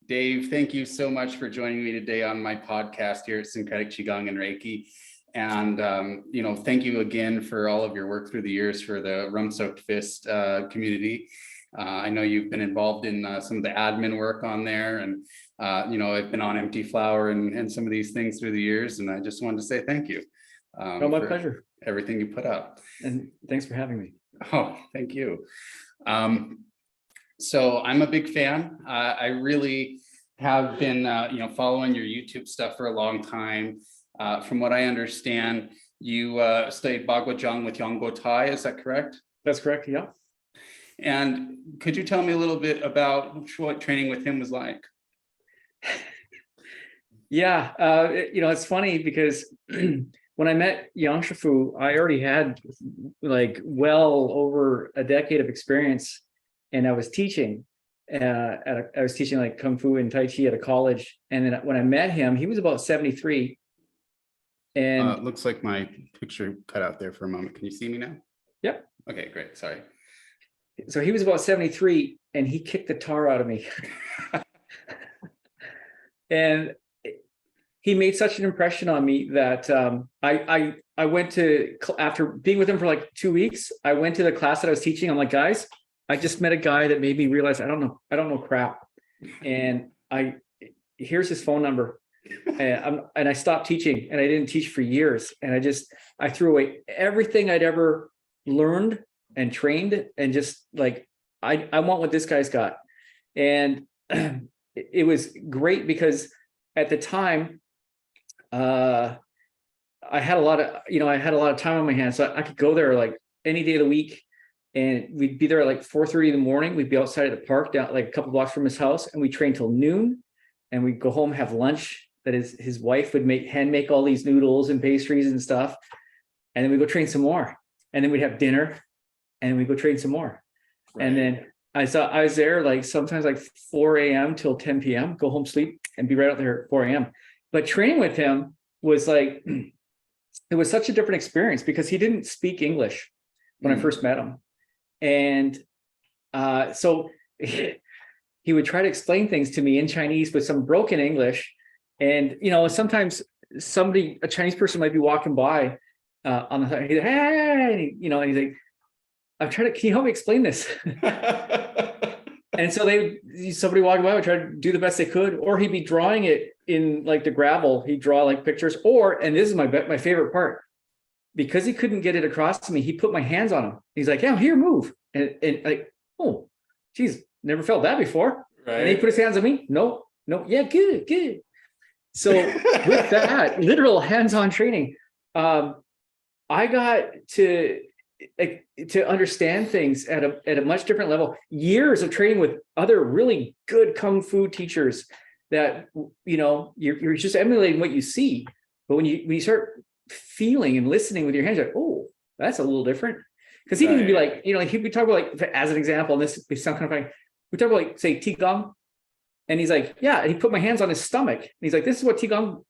Dave, thank you so much for joining me today on my podcast here at Syncretic Qigong and Reiki. And, thank you again for all of your work through the years for the Rum-Soaked Fist community. I know you've been involved in some of the admin work on there, and, I've been on Empty Flower and some of these things through the years, and I just wanted to say thank you. My pleasure. Everything you put up. And thanks for having me. Oh, thank you. So I'm a big fan. I really have been, following your YouTube stuff for a long time. From what I understand, you studied Baguazhang with Yongbo Tai, is that correct? That's correct, yeah. And could you tell me a little bit about what training with him was like? Yeah, it's funny because when I met Yang Shifu, I already had like well over a decade of experience, and I was teaching. I was teaching like Kung Fu and Tai Chi at a college, and then when I met him, he was about 73. And it looks like my picture cut out there for a moment. Can you see me now? Yep. Okay, great. Sorry. So he was about 73, and he kicked the tar out of me. And he made such an impression on me that I went to, after being with him for like 2 weeks, I went to the class that I was teaching. I'm like, guys, I just met a guy that made me realize I don't know crap. And here's his phone number. And I stopped teaching, and I didn't teach for years. And I threw away everything I'd ever learned and trained, and just like, I want what this guy's got. And it was great because at the time, I had a lot of time on my hands, so I could go there like any day of the week, and we'd be there at like 4:30 in the morning. We'd be outside at the park down like a couple blocks from his house, and we'd train till noon, and we'd go home, have lunch. That is, his wife would hand make all these noodles and pastries and stuff, and then we'd go train some more, and then we'd have dinner, and we'd go train some more. Right. And then I was there like sometimes like 4 a.m. till 10 p.m. Go home, sleep, and be right out there at 4 a.m. But training with him was like, it was such a different experience because he didn't speak English when I first met him. And so he would try to explain things to me in Chinese with some broken English. And, sometimes a Chinese person might be walking by on the side, he's like, hey, and he's like, can you help me explain this? And so somebody walking by would try to do the best they could, or he'd be drawing it in like the gravel. He'd draw like pictures, and this is my favorite part, because he couldn't get it across to me. He put my hands on him. He's like, yeah, here, move. And like, oh, geez, never felt that before. Right. And he put his hands on me. No, yeah, good. So with that literal hands-on training, I got to understand things at a much different level. Years of training with other really good Kung Fu teachers that, you're just emulating what you see. But when you start feeling and listening with your hands, you're like, oh, that's a little different. Because he can be like, he'd be talking about like, as an example, and this may sound kind of funny, we talk about like, say, Qigong. And he's like, yeah, and he put my hands on his stomach. And he's like, this is what Qigong,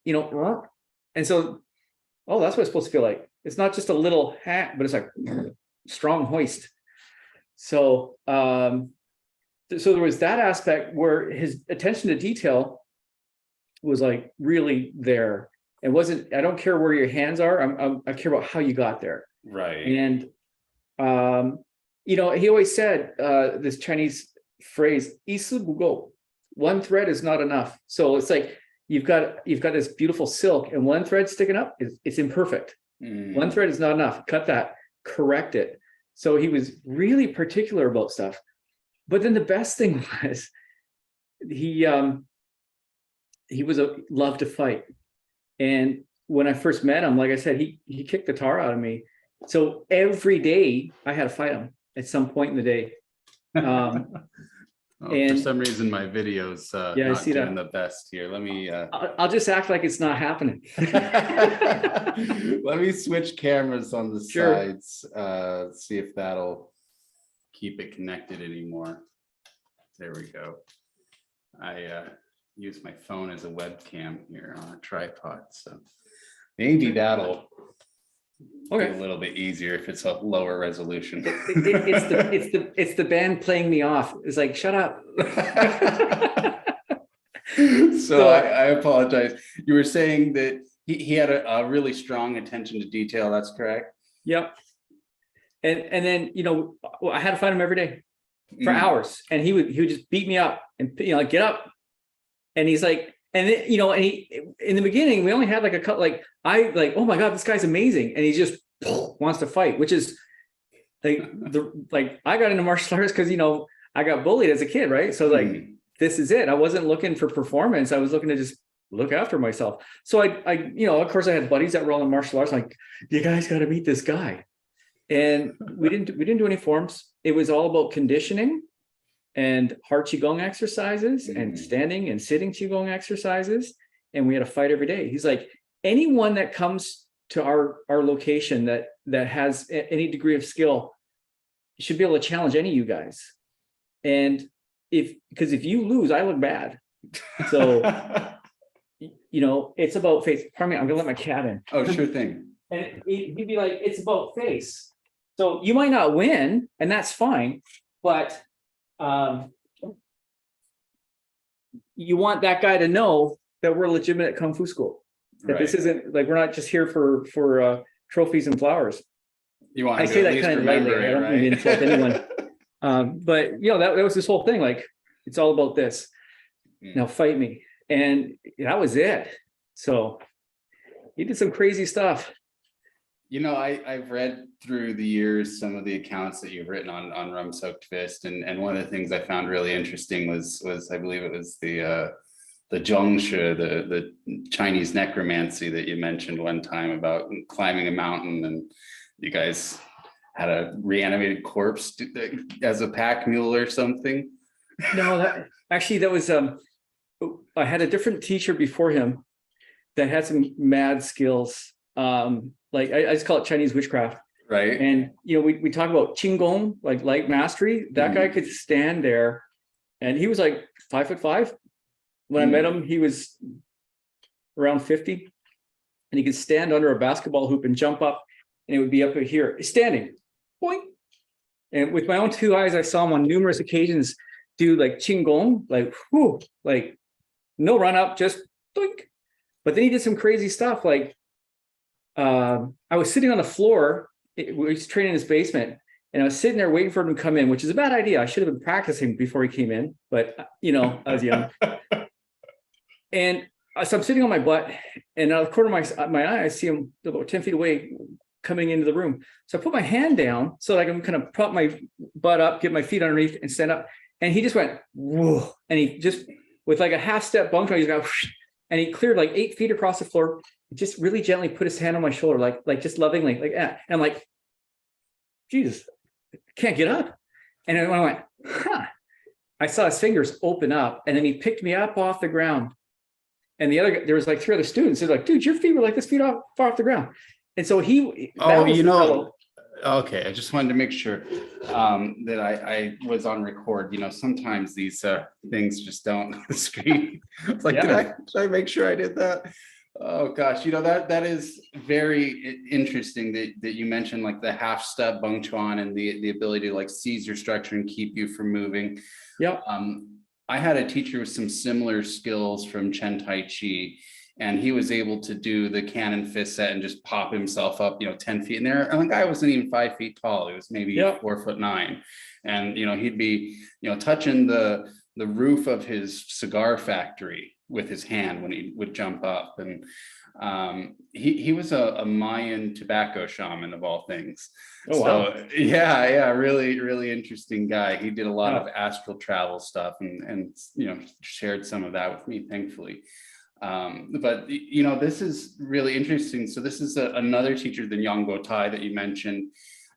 and so, oh, that's what it's supposed to feel like. It's not just a little hat, but it's like strong hoist. So, so there was that aspect where his attention to detail was like really there. It wasn't, I don't care where your hands are. I care about how you got there. Right. And, he always said this Chinese phrase, 一丝不够. One thread is not enough. So it's like, you've got this beautiful silk, and one thread sticking up, it's imperfect. One thread is not enough. Cut that, correct it. So he was really particular about stuff. But then the best thing was he loved to fight. And when I first met him, like I said, he kicked the tar out of me. So every day I had to fight him at some point in the day. For some reason, my video's not doing the best here. Let me. I'll just act like it's not happening. Let me switch cameras on the sides. See if that'll keep it connected anymore. There we go. I use my phone as a webcam here on a tripod, so maybe that'll be a little bit easier if it's a lower resolution. It's the band playing me off. It's like, shut up. So I apologize. You were saying that he had a really strong attention to detail. That's correct. Yep. And then, I had to fight him every day for Mm. hours, and he would just beat me up and, like, get up. And he's like, and then, and he, in the beginning, we only had like a cut, like, oh my God, this guy's amazing. And he just wants to fight, which is like, I got into martial arts because, I got bullied as a kid. Right. So like, this is it. I wasn't looking for performance. I was looking to just look after myself. So I of course I had buddies that were all in martial arts. Like, you guys got to meet this guy. And we didn't do any forms. It was all about conditioning and heart Qigong exercises and standing and sitting Qigong exercises. And we had a fight every day. He's like, anyone that comes to our location that has any degree of skill should be able to challenge any of you guys. And because if you lose, I look bad. So, it's about face. Pardon me, I'm gonna let my cat in. Oh, sure thing. And he'd be like, it's about face. So you might not win, and that's fine, but you want that guy to know that we're legitimate at Kung Fu school. That This isn't like, we're not just here for trophies and flowers. You want I say that kind of lightly. I don't mean to insult anyone. But that was this whole thing. Like, it's all about this. Now fight me, and that was it. So he did some crazy stuff. I've read through the years some of the accounts that you've written on Rum Soaked Fist, and one of the things I found really interesting was I believe it was the Zhongshe, the Chinese necromancy that you mentioned one time about climbing a mountain, and you guys had a reanimated corpse as a pack mule or something. No, that was I had a different teacher before him that had some mad skills. Like I just call it Chinese witchcraft. Right. And we talk about Qigong, like light mastery. That guy could stand there, and he was like 5'5". When I met him, he was around 50, and he could stand under a basketball hoop and jump up, and it would be up here, standing. Boing. And with my own two eyes, I saw him on numerous occasions do like Qigong, like whoo, like no run up, just doink. But then he did some crazy stuff. Like I was sitting on the floor. We was training in his basement, and I was sitting there waiting for him to come in, which is a bad idea. I should have been practicing before he came in, but I was young. And so I'm sitting on my butt, and out of the corner of my eye, I see him about 10 feet away coming into the room. So I put my hand down so that I can kind of prop my butt up, get my feet underneath, and stand up. And he just went, whoa. And he just, with like a half step bunk, he's got, and he cleared like 8 feet across the floor, just really gently put his hand on my shoulder, like just lovingly, like, and I'm like, Jesus, can't get up. And then when I went, I saw his fingers open up, and then he picked me up off the ground. And there was like 3 other students. They're like, dude, your feet were like this feet far off the ground. And so okay. I just wanted to make sure that I was on record. Sometimes these things just don't on the screen. It's like, did I make sure I did that? Oh gosh, that is very interesting that you mentioned like the half step bung chuan and the ability to like seize your structure and keep you from moving. Yeah. I had a teacher with some similar skills from Chen Tai Chi, and he was able to do the cannon fist set and just pop himself up, 10 feet in there. And the guy wasn't even 5 feet tall. He was maybe 4'9". And, he'd be, touching the roof of his cigar factory with his hand when he would jump up. And he was a Mayan tobacco shaman of all things. Oh, wow. So yeah, really, really interesting guy. He did a lot of astral travel stuff and shared some of that with me, thankfully. But this is really interesting. So this is another teacher than Yang Guo Tai that you mentioned.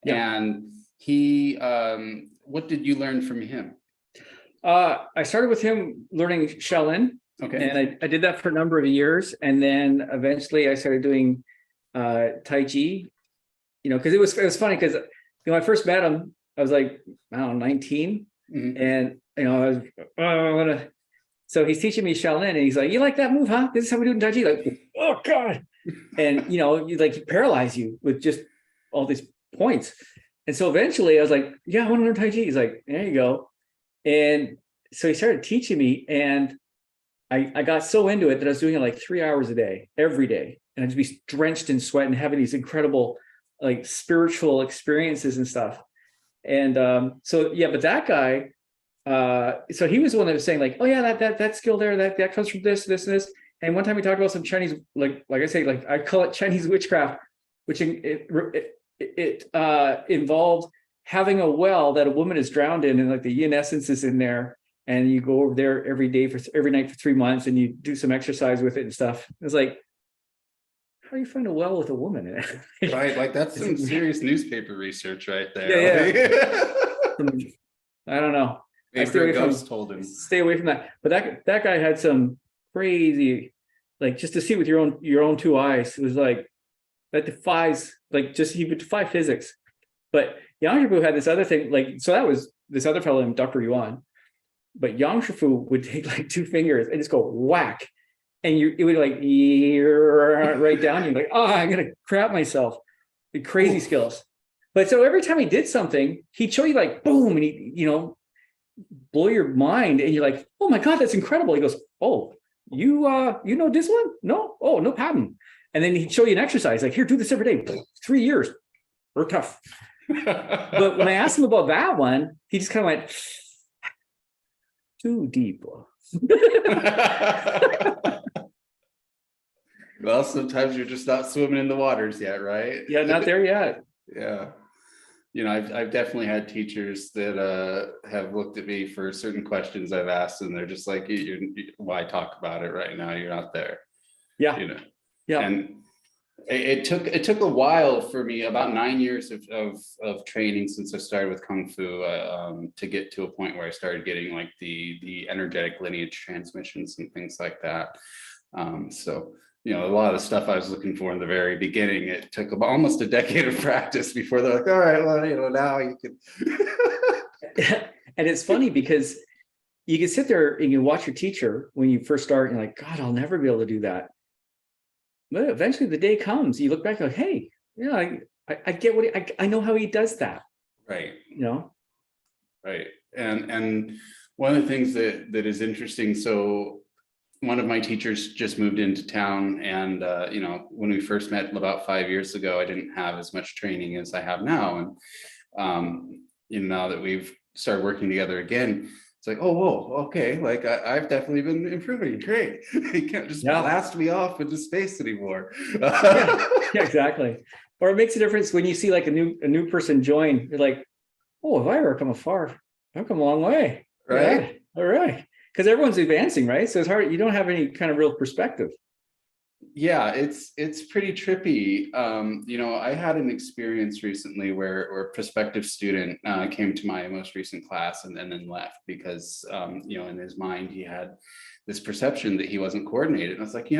And he, what did you learn from him? I started with him learning Shaolin. Okay. And I did that for a number of years. And then eventually I started doing Tai Chi, because it was funny because, when I first met him, I was like, I don't know, 19. Mm-hmm. And, I was, so he's teaching me Shaolin, and he's like, you like that move, huh? This is how we do it in Tai Chi. Like, oh God. And, he paralyze you with just all these points. And so eventually I was like, yeah, I want to learn Tai Chi. He's like, there you go. And so he started teaching me, and I got so into it that I was doing it like 3 hours a day, every day. And I'd just be drenched in sweat and having these incredible like spiritual experiences and stuff. And so yeah, but that guy, so he was the one that was saying like, oh yeah, that skill there, that comes from this and this. And one time we talked about some Chinese, like I say, like I call it Chinese witchcraft, which it involved having a well that a woman is drowned in, and like the yin essence is in there, and you go over there every night for 3 months, and you do some exercise with it and stuff. It's like, how do you find a well with a woman in it? Right, like that's some serious newspaper research right there. Yeah. I don't know. Maybe her ghost told him. Stay away from that. But that guy had some crazy, like just to see with your own two eyes, it was like that defies, like just he would defy physics. But Yang Shifu had this other thing, like, so that was this other fellow named Dr. Yuan. But Yang Shifu would take like 2 fingers and just go whack. And it would like right down. You're like, oh, I'm gonna crap myself. The crazy skills. But so every time he did something, he'd show you like boom, and he, blow your mind, and you're like, oh my God, that's incredible. He goes, oh, you know this one? No, oh, no problem. And then he'd show you an exercise, like, here, do this every day. 3 years. We're tough. But when I asked him about that one, he just kind of went too deep. Well, sometimes you're just not swimming in the waters yet, right? Yeah, not there yet. Yeah. I've definitely had teachers that have looked at me for certain questions I've asked, and they're just like, why talk about it right now? You're not there. Yeah. Yeah. And it took a while for me, about 9 years of training since I started with Kung Fu, to get to a point where I started getting like the energetic lineage transmissions and things like that. So a lot of the stuff I was looking for in the very beginning, it took about almost a decade of practice before they're like, all right, well, now you can. And it's funny because you can sit there and you watch your teacher when you first start, and you're like, God, I'll never be able to do that. But eventually the day comes, you look back and like, hey, I get what I know how he does that. Right. Right. And one of the things that is interesting, so one of my teachers just moved into town, and when we first met about 5 years ago, I didn't have as much training as I have now. And now that we've started working together again, it's like, oh, whoa, okay, like I've definitely been improving. Great. You can't just blast me off into space anymore. Yeah, exactly. Or it makes a difference when you see like a new person join. You're like, oh, if I ever come afar, I've come a long way. Right. Yeah. All right. Because everyone's advancing, right? So it's hard. You don't have any kind of real perspective. Yeah, it's pretty trippy. I had an experience recently where a prospective student came to my most recent class and then left because, in his mind, he had this perception that he wasn't coordinated. And I was like,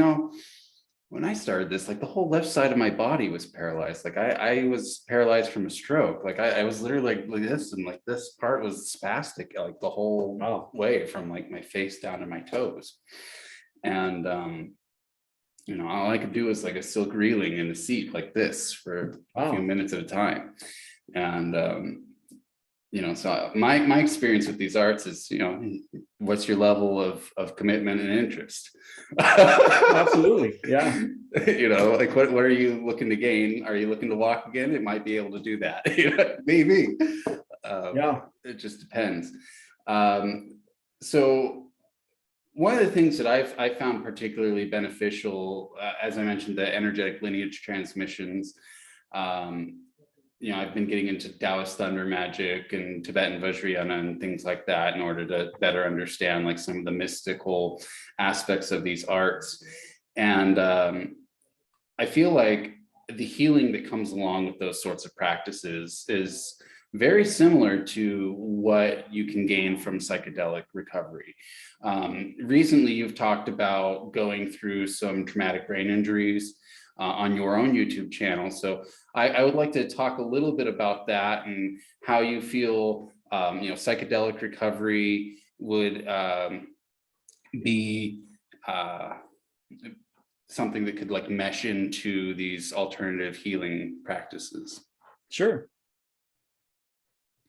when I started this, like the whole left side of my body was paralyzed. Like I was paralyzed from a stroke. Like I was literally like this, and like this part was spastic, like the whole way from like my face down to my toes. And all I could do was like a silk reeling in a seat like this for a few minutes at a time. And so my experience with these arts is, what's your level of commitment and interest? Absolutely. Yeah. Like what are you looking to gain? Are you looking to walk again? It might be able to do that. Maybe. It just depends. So one of the things that I found particularly beneficial, as I mentioned, the energetic lineage transmissions, I've been getting into Taoist thunder magic and Tibetan Vajrayana and things like that in order to better understand like some of the mystical aspects of these arts. And I feel like the healing that comes along with those sorts of practices is very similar to what you can gain from psychedelic recovery. Recently, you've talked about going through some traumatic brain injuries on your own YouTube channel. So I would like to talk a little bit about that and how you feel, psychedelic recovery would be something that could like mesh into these alternative healing practices. Sure.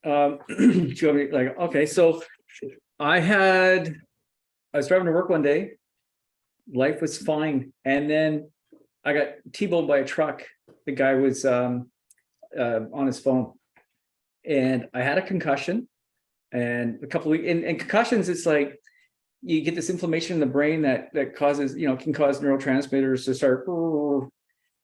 Okay, so I was driving to work one day, life was fine. And then I got T-boned by a truck. The guy was on his phone, and I had a concussion. And a couple of weeks, and concussions, it's like you get this inflammation in the brain that causes, can cause neurotransmitters to start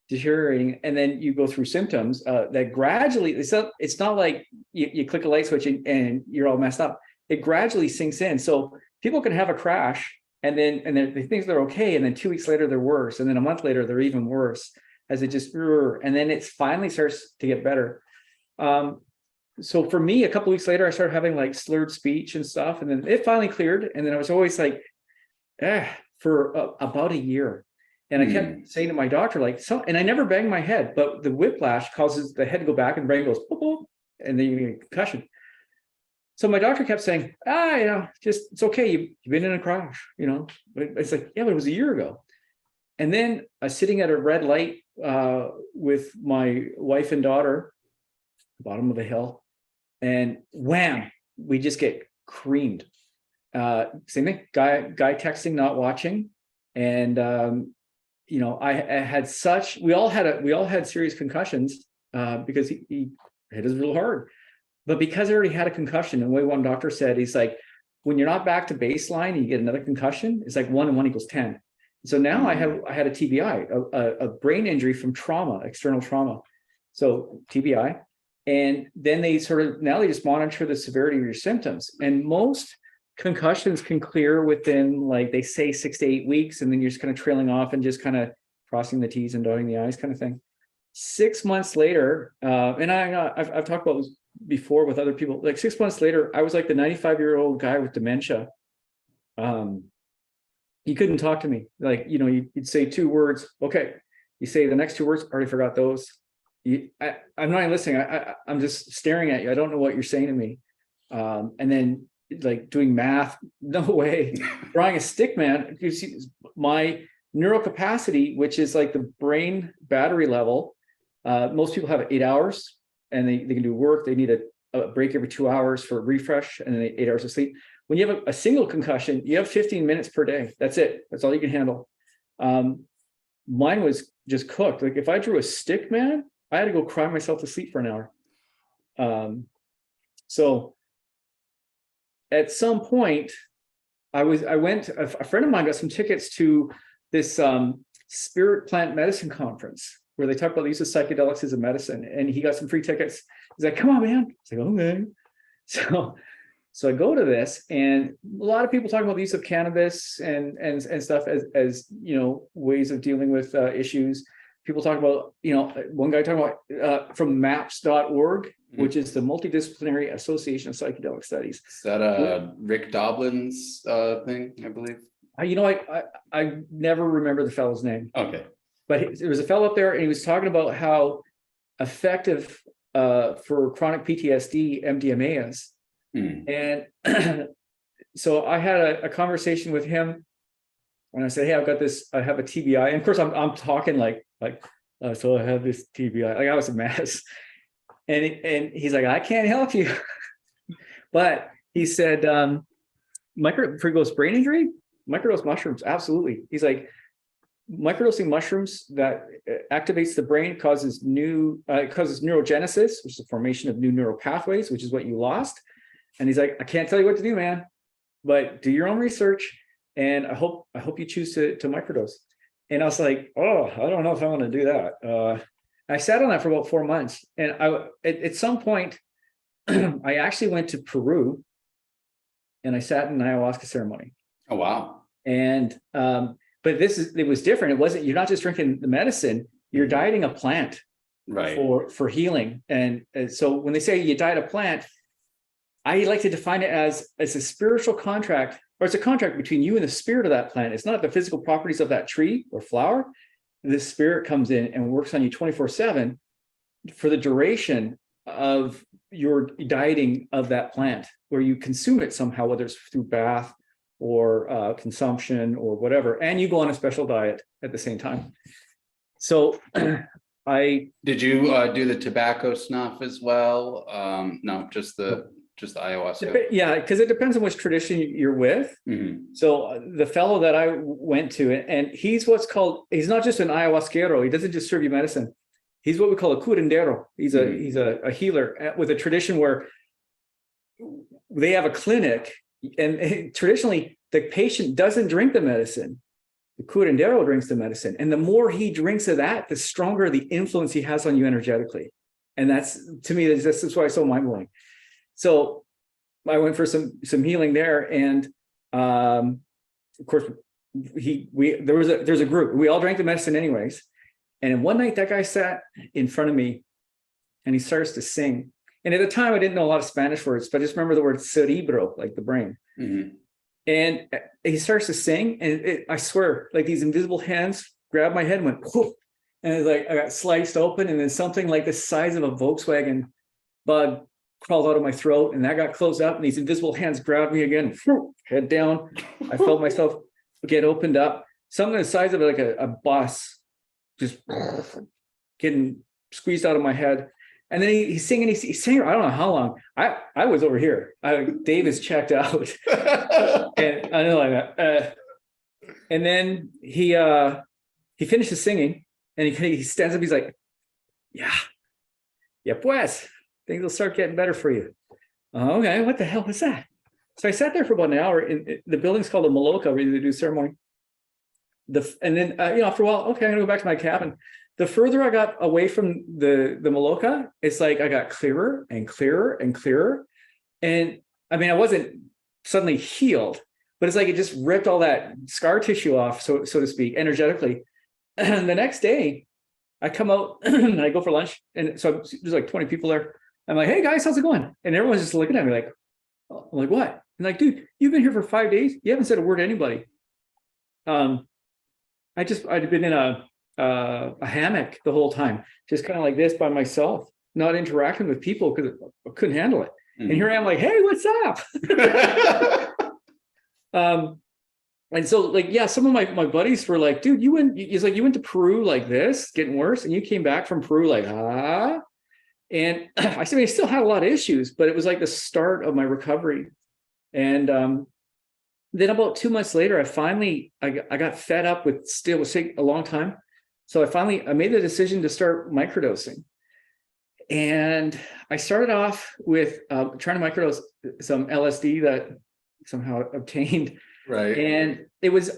deteriorating, and then you go through symptoms that gradually, it's not like you click a light switch and you're all messed up. It gradually sinks in. So people can have a crash and they think they're okay, and then 2 weeks later they're worse, and then a month later they're even worse, as it just, and then it finally starts to get better. So for me, a couple of weeks later, I started having like slurred speech and stuff, and then it finally cleared. And then I was always like, for about a year. And I kept saying to my doctor, like, and I never banged my head, but the whiplash causes the head to go back and the brain goes, boop, boop, and then you get a concussion. So my doctor kept saying, just, it's okay. You've been in a crash, It's like, yeah, but it was a year ago. And then I was sitting at a red light with my wife and daughter, bottom of the hill, and wham, we just get creamed. Same thing, guy texting, not watching. And I had we all had serious concussions because he hit us real hard. But because I already had a concussion, and the way one doctor said, he's like, when you're not back to baseline and you get another concussion, it's like 1 and 1 equals 10. So now I had a TBI, a brain injury from trauma, external trauma. So TBI. And then they just monitor the severity of your symptoms. And most concussions can clear within, like they say, 6 to 8 weeks. And then you're just kind of trailing off and just kind of crossing the T's and dotting the I's kind of thing. 6 months later, and I've talked about this before with other people, like 6 months later, I was like the 95-year-old guy with dementia. You couldn't talk to me. Like, you'd say 2 words. Okay. You say the next 2 words, already forgot those. I'm not even listening. I'm just staring at you. I don't know what you're saying to me. And then like doing math, no way. Drawing a stick man, you see my neural capacity, which is like the brain battery level. Most people have 8 hours, and they can do work. They need a break every 2 hours for refresh, and then 8 hours of sleep. When you have a single concussion, you have 15 minutes per day. That's it. That's all you can handle. Mine was just cooked. Like if I drew a stick man, I had to go cry myself to sleep for an hour. So at some point, a friend of mine got some tickets to this spirit plant medicine conference where they talk about the use of psychedelics as a medicine, and he got some free tickets. He's like, come on, man. It's like, okay. So I go to this, and a lot of people talking about the use of cannabis and stuff as ways of dealing with issues. People talk about, one guy talking about from MAPS.org, which is the Multidisciplinary Association of Psychedelic Studies. Is that Rick Doblin's thing, I believe? I never remember the fellow's name. Okay. But there was a fellow up there, and he was talking about how effective for chronic PTSD MDMA is. And so I had a conversation with him, and I said, hey, I have a TBI. And of course I'm talking like, so I have this TBI. Like I was a mess. And he's like, I can't help you. But he said, microdose brain injury, microdose mushrooms, absolutely. He's like, microdosing mushrooms that activates the brain causes neurogenesis, which is the formation of new neural pathways, which is what you lost. And he's like, I can't tell you what to do, man, but do your own research. And I hope you choose to microdose. And I was like, oh, I don't know if I want to do that. I sat on that for about 4 months. And at some point, I actually went to Peru and I sat in an ayahuasca ceremony. Oh, wow. And, but it was different. It wasn't, you're not just drinking the medicine, you're dieting a plant, right, for healing. And so when they say you diet a plant, I like to define it as a spiritual contract, or it's a contract between you and the spirit of that plant. It's not the physical properties of that tree or flower. The spirit comes in and works on you 24/7 for the duration of your dieting of that plant, where you consume it somehow, whether it's through bath or consumption or whatever, and you go on a special diet at the same time. So did you do the tobacco snuff as well? No, just the just the ayahuasca? Yeah, because it depends on which tradition you're with. So the fellow that I went to, and he's he's not just an ayahuasquero. He doesn't just serve you medicine. He's what we call a curandero. He's a healer with a tradition where they have a clinic, and traditionally the patient doesn't drink the medicine. The curandero drinks the medicine, and the more he drinks of that, the stronger the influence he has on you energetically. And that's, to me, this is why it's so mind blowing. So I went for some healing there, and of course, there's a group. We all drank the medicine anyways. And one night, that guy sat in front of me, and he starts to sing. And at the time, I didn't know a lot of Spanish words, but I just remember the word cerebro, like the brain. And he starts to sing, and I swear, like these invisible hands grabbed my head and went, whoosh, and it's like I got sliced open, and then something like the size of a Volkswagen bug crawled out of my throat, and that got closed up, and these invisible hands grabbed me again, head down. I felt myself get opened up. Something the size of like a bus just getting squeezed out of my head. And then he's singing, he's singing, I don't know how long. I was over here. Dave is checked out. And I know and then he finishes singing, and he stands up, he's like, yeah, pues, things will start getting better for you. Okay, what the hell was that? So I sat there for about an hour. The building's called a Maloka, where they do ceremony. And then after a while, okay, I'm gonna go back to my cabin. The further I got away from the Maloka, it's like I got clearer and clearer and clearer. And I mean, I wasn't suddenly healed, but it's like it just ripped all that scar tissue off, so to speak, energetically. And the next day, I come out and I go for lunch, and so there's like 20 people there. I'm like, hey guys, how's it going? And everyone's just looking at me like, I'm like, what? And like, dude, you've been here for 5 days. You haven't said a word to anybody. I'd been in a hammock the whole time, just kind of like this by myself, not interacting with people because I couldn't handle it. And here I am like, hey, what's up? And so like, yeah, some of my buddies were like, dude, you went to Peru like this, getting worse, and you came back from Peru like, and I said, I still had a lot of issues, but it was like the start of my recovery. And then about 2 months later, I got fed up with it was taking a long time. So I made the decision to start microdosing. And I started off with trying to microdose some LSD that somehow obtained. Right. And it was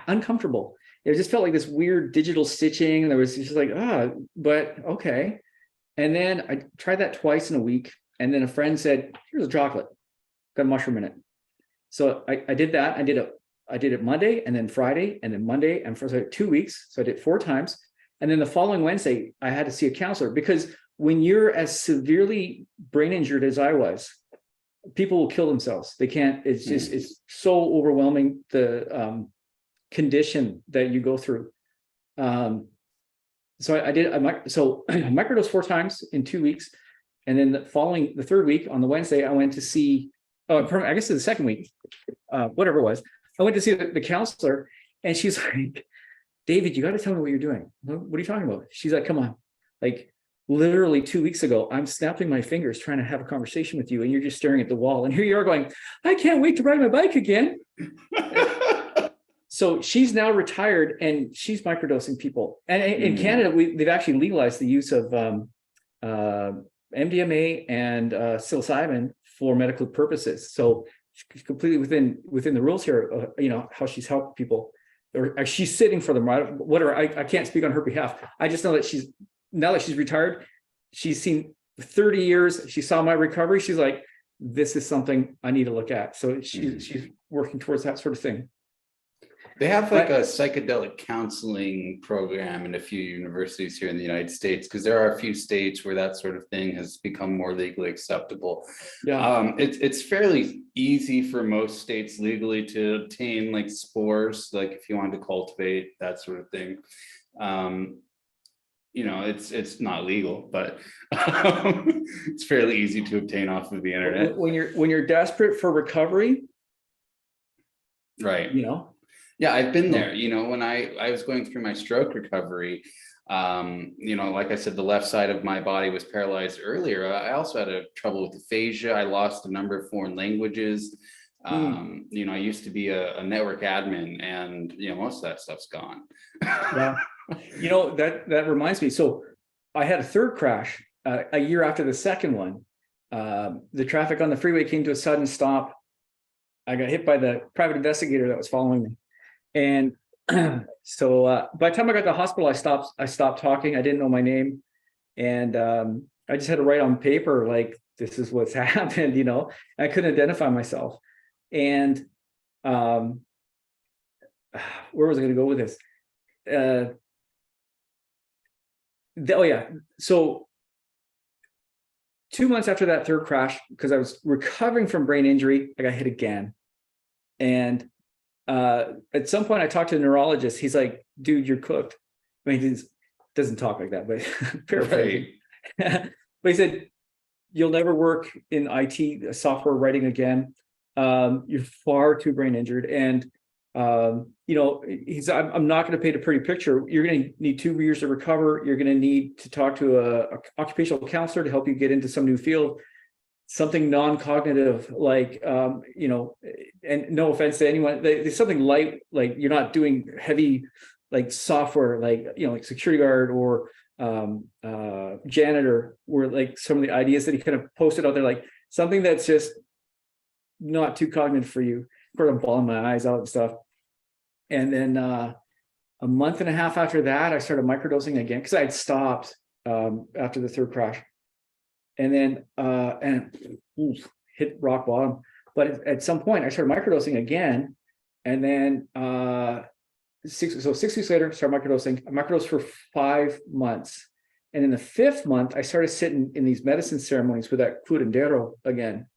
uncomfortable. It just felt like this weird digital stitching. There was just like, but okay. And then I tried that twice in a week. And then a friend said, here's a chocolate, got a mushroom in it. So I did that. I did it Monday, and then Friday, and then Monday, and for 2 weeks. So I did 4 times. And then the following Wednesday, I had to see a counselor, because when you're as severely brain injured as I was, people will kill themselves. They can't, it's just, it's so overwhelming, the condition that you go through. So I microdosed 4 times in 2 weeks. And then the third week on the Wednesday, I went to see, I guess the second week, whatever it was, I went to see the counselor, and she's like, David, you got to tell me what you're doing. What are you talking about? She's like, come on. Like literally 2 weeks ago, I'm snapping my fingers trying to have a conversation with you, and you're just staring at the wall. And here you are going, I can't wait to ride my bike again. So she's now retired, and she's microdosing people. And in Canada, they've actually legalized the use of MDMA and psilocybin for medical purposes. So she's completely within the rules here, how she's helped people, or she's sitting for them, right? Whatever. I can't speak on her behalf. I just know that now that she's retired, she's seen 30 years. She saw my recovery. She's like, this is something I need to look at. So she's working towards that sort of thing. They have like a psychedelic counseling program in a few universities here in the United States, because there are a few states where that sort of thing has become more legally acceptable. Yeah. It's fairly easy for most states legally to obtain like spores, like if you wanted to cultivate that sort of thing. It's not legal, but it's fairly easy to obtain off of the internet. When you're desperate for recovery, right? Yeah, I've been there. When I was going through my stroke recovery, Like I said, the left side of my body was paralyzed earlier. I also had trouble with aphasia. I lost a number of foreign languages. I used to be a network admin, and most of that stuff's gone. Yeah. That reminds me. So I had a third crash a year after the second one. The traffic on the freeway came to a sudden stop. I got hit by the private investigator that was following me. And so by the time I got to the hospital, I stopped talking. I didn't know my name. And I just had to write on paper, like, this is what's happened, I couldn't identify myself. And where was I going to go with this? So 2 months after that third crash, because I was recovering from brain injury, I got hit again. And at some point I talked to a neurologist. He's like, dude, you're cooked. I mean, he doesn't talk like that, but paraphrasing. But he said, you'll never work in IT software writing again. You're far too brain injured. And I'm not going to paint a pretty picture. You're going to need 2 years to recover. You're going to need to talk to a occupational counselor to help you get into some new field, something non-cognitive, like, and no offense to anyone, there's something light, like you're not doing heavy, like software, like, like security guard or janitor, were like some of the ideas that he kind of posted out there, like something that's just not too cognitive for you. Of course, I'm bawling my eyes out and stuff. And then a month and a half after that, I started microdosing again because I had stopped after the third crash, and then hit rock bottom. But at some point, I started microdosing again, and then 6 weeks later, started microdosing. I microdosed for 5 months, and in the 5th month, I started sitting in these medicine ceremonies with that curandero again.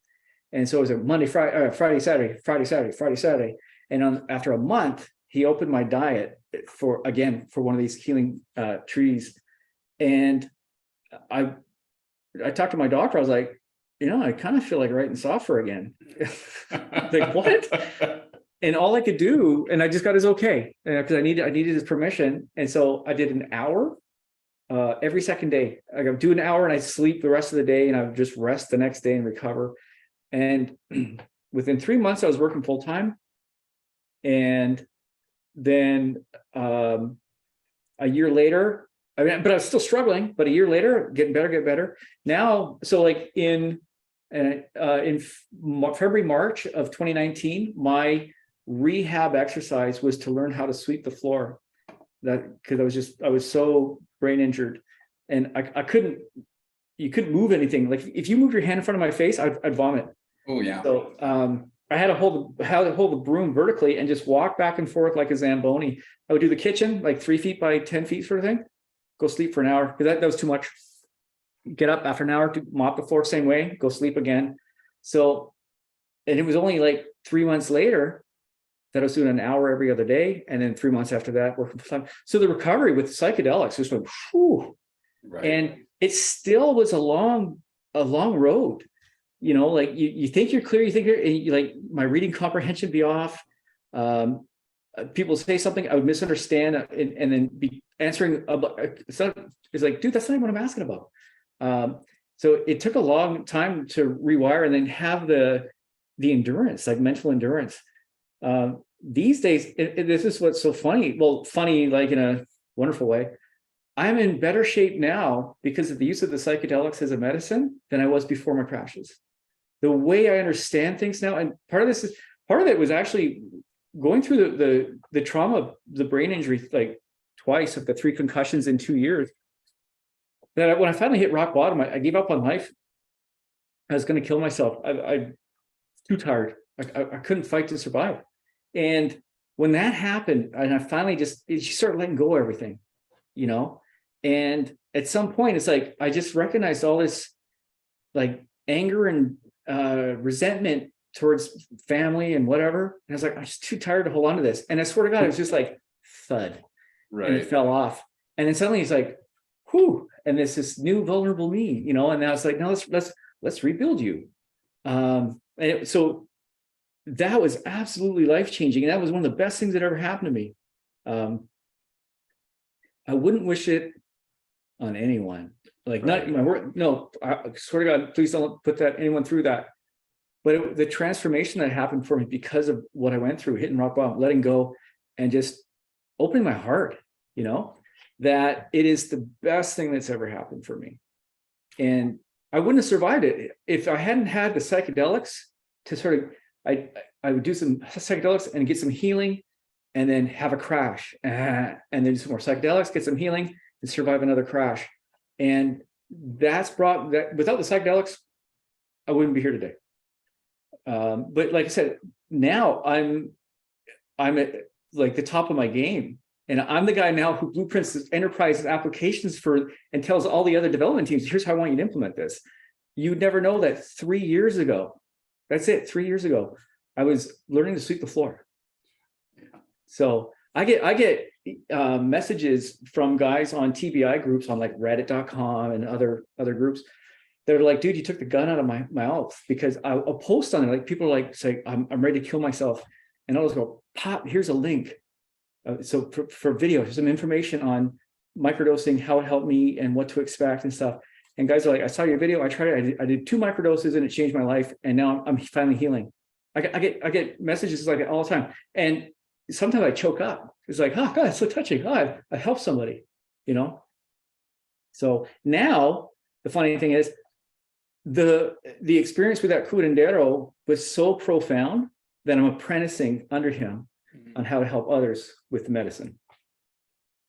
And so it was a Monday, Friday, Saturday. And after a month, he opened my diet for one of these healing trees. And I talked to my doctor. I was like, I kind of feel like writing software again. Like, what? And all I could do, and I just got his okay, because I needed his permission. And so I did an hour every second day. I would do an hour and I'd sleep the rest of the day, and I would just rest the next day and recover. And within 3 months, I was working full time. And then a year later, but I was still struggling. But a year later, getting better. Now, so like in February, March of 2019, my rehab exercise was to learn how to sweep the floor. That because I was so brain injured, and you couldn't move anything. Like if you move your hand in front of my face, I'd vomit. Oh yeah. So I had to hold the broom vertically and just walk back and forth like a Zamboni. I would do the kitchen like 3 feet by 10 feet sort of thing. Go sleep for an hour because that was too much. Get up after an hour to mop the floor same way. Go sleep again. So, and it was only like 3 months later that I was doing an hour every other day, and then 3 months after that working full time. So the recovery with psychedelics just went, whew. Right. And it still was a long road. Like you think you're clear, you like my reading comprehension be off. People say something, I would misunderstand and then be answering about. It's like, dude, that's not what I'm asking about. So it took a long time to rewire and then have the endurance, like mental endurance. These days, this is what's so funny. Well, funny, like in a wonderful way. I'm in better shape now because of the use of the psychedelics as a medicine than I was before my crashes. The way I understand things now, and part of it was actually going through the trauma, the brain injury, like twice of the 3 concussions in 2 years. That when I finally hit rock bottom, I gave up on life. I was going to kill myself. I too tired. I couldn't fight to survive. And when that happened, and I finally you start letting go of everything, And at some point, it's like I just recognized all this, like anger and resentment towards family and whatever. And I was like, I'm just too tired to hold on to this. And I swear to God, it was just like thud, right? And it fell off. And then suddenly it's like, whew, and this new vulnerable me, And I was like, no, let's rebuild you. So that was absolutely life-changing. And that was one of the best things that ever happened to me. I wouldn't wish it on anyone. Like not my word. No, I swear to God, please don't put anyone through that. But the transformation that happened for me because of what I went through, hitting rock bottom, letting go, and just opening my heart, that it is the best thing that's ever happened for me. And I wouldn't have survived it if I hadn't had the psychedelics to sort of, I would do some psychedelics and get some healing and then have a crash and then do some more psychedelics, get some healing and survive another crash. And that's brought that without the psychedelics, I wouldn't be here today. But like I said, now I'm at like the top of my game. And I'm the guy now who blueprints enterprise applications for and tells all the other development teams, here's how I want you to implement this. You'd never know that 3 years ago. That's it. 3 years ago, I was learning to sweep the floor. So I get messages from guys on TBI groups on like Reddit.com and other groups that are like, dude, you took the gun out of my mouth, because I'll post on it. Like people are like, say, I'm ready to kill myself. And I'll just go, pop, here's a link. So for video, some information on microdosing, how it helped me and what to expect and stuff. And guys are like, I saw your video, I tried it, I did 2 microdoses and it changed my life. And now I'm finally healing. I get messages like that all the time. And sometimes I choke up. It's like, oh God, it's so touching. Oh, I helped somebody, So now the funny thing is the experience with that curandero was so profound that I'm apprenticing under him on how to help others with the medicine.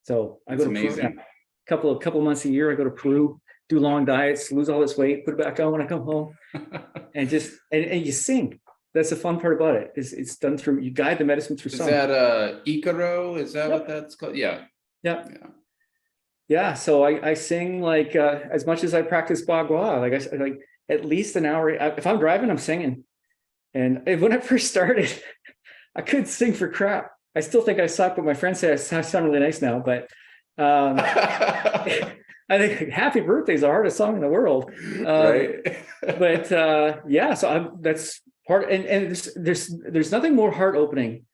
So I go to Peru, couple months a year. I go to Peru, do long diets, lose all this weight, put it back on when I come home, and just and you sing. That's the fun part about it. It's done through, you guide the medicine through song. Is that Icaro? Is that what that's called? Yeah. So I sing like as much as I practice Bagua. Like I like at least an hour. If I'm driving, I'm singing. And when I first started, I couldn't sing for crap. I still think I suck, but my friends say I sound really nice now. But I think "Happy Birthday" is the hardest song in the world. Right. But so that's part. And there's nothing more heart opening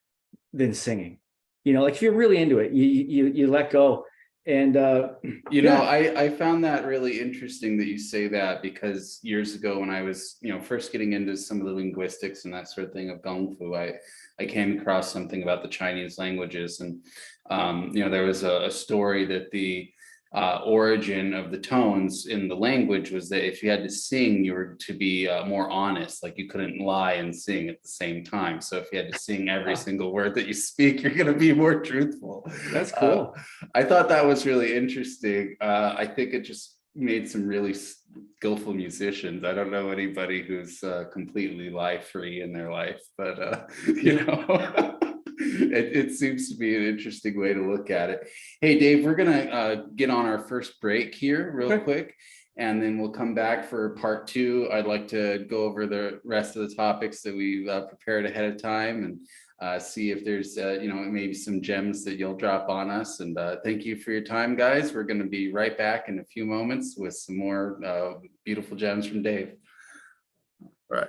than singing. Like if you're really into it, you let go. And I found that really interesting that you say that, because years ago when I was first getting into some of the linguistics and that sort of thing of Gong Fu, I came across something about the Chinese languages, and there was a story that the origin of the tones in the language was that if you had to sing, you were to be more honest, like you couldn't lie and sing at the same time. So if you had to sing every single word that you speak, you're going to be more truthful. That's cool. I thought that was really interesting. I think it just made some really skillful musicians. I don't know anybody who's completely lie free in their life, but it seems to be an interesting way to look at it. Hey, Dave, we're gonna get on our first break here real quick, and then we'll come back for part 2. I'd like to go over the rest of the topics that we prepared ahead of time, and see if there's maybe some gems that you'll drop on us. And thank you for your time, guys. We're going to be right back in a few moments with some more beautiful gems from Dave. All right.